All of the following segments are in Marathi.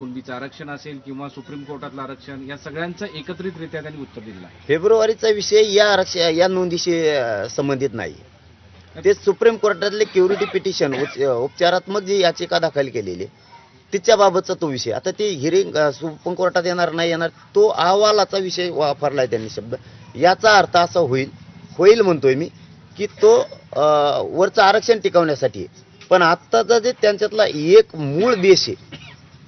कुणबीचं आरक्षण असेल किंवा सुप्रीम कोर्टातलं आरक्षण या सगळ्यांचं एकत्रितरित्या त्यांनी उत्तर दिलेलं आहे. फेब्रुवारीचा विषय या नोंदीशी संबंधित नाही. ते सुप्रीम कोर्टातले क्युरिटी पिटिशन उपचारात्मक जी याचिका दाखल केलेली तिच्याबाबतचा तो विषय. आता ते हिअरिंग सुप्रीम कोर्टात येणार नाही येणार तो अहवालाचा विषय वापरलाय त्यांनी शब्द. याचा अर्थ असा होईल म्हणतोय मी की तो वरचं आरक्षण टिकवण्यासाठी. पण आत्ताचा जे त्यांच्यातला एक मूळ देश आहे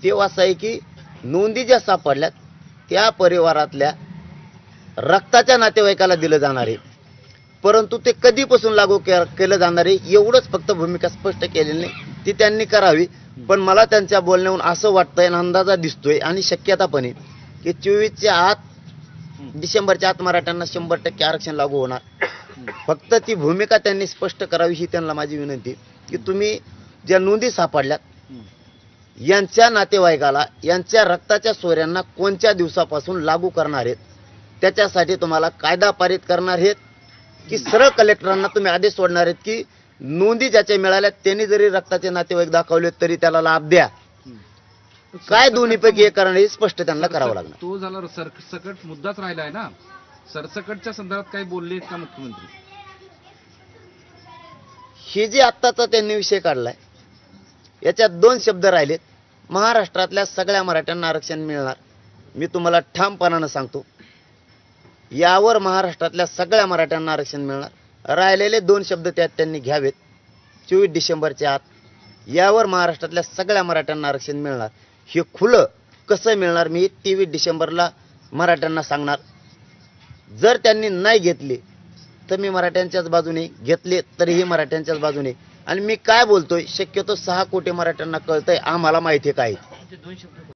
ते असं आहे की नोंदी ज्या सापडल्यात त्या परिवारातल्या रक्ताच्या नातेवाईकाला दिलं जाणार आहे, परंतु ते कधीपासून लागू केलं जाणार आहे एवढंच फक्त भूमिका स्पष्ट केलेली नाही. ती त्यांनी करावी. पण मला त्यांच्या बोलण्याहून असं वाटतंय आणि अंदाजा दिसतोय आणि शक्यता पण आहे की 24च्या आत डिसेंबरच्या आत मराठ्यांना 100% आरक्षण लागू होणार. फक्त ती भूमिका त्यांनी स्पष्ट करावी ही त्यांना माझी विनंती की तुम्ही ज्या नोंदी सापडल्यात यांच्या नातेवाईकाला यांच्या रक्ताच्या सोऱ्यांना कोणत्या दिवसापासून लागू करणार आहेत, त्याच्यासाठी तुम्हाला कायदा पारित करणार आहेत की सरळ कलेक्टरांना तुम्ही आदेश सोडणार आहेत की नोंदी ज्याच्या मिळाल्या त्यांनी जरी रक्ताचे नातेवाईक दाखवले तरी त्याला लाभ द्या. काय दोन्हीपैकी एक कारण हे स्पष्ट त्यांना करावं लागणार. तो झाला सरसकट मुद्दाच राहिला आहे ना. सरसकटच्या संदर्भात काही बोललेत का मुख्यमंत्री? हे जे आत्ताचा त्यांनी विषय काढलाय याच्यात दोन शब्द राहिलेत. महाराष्ट्रातल्या सगळ्या मराठ्यांना आरक्षण मिळणार. मी तुम्हाला ठामपणानं सांगतो यावर महाराष्ट्रातल्या सगळ्या मराठ्यांना आरक्षण मिळणार. राहिलेले दोन शब्द त्यात त्यांनी घ्यावेत. 24 डिसेंबरच्या आत यावर महाराष्ट्रातल्या सगळ्या मराठ्यांना आरक्षण मिळणार. हे खुलं कसं मिळणार मी 23 डिसेंबरला मराठ्यांना सांगणार. जर त्यांनी नाही घेतले तर मी मराठ्यांच्याच बाजूने, घेतले तरीही मराठ्यांच्याच बाजूने. आणि मी काय बोलतोय शक्यतो 6 कोटी मराठ्यांना कळतंय, आम्हाला माहिती आहे काय.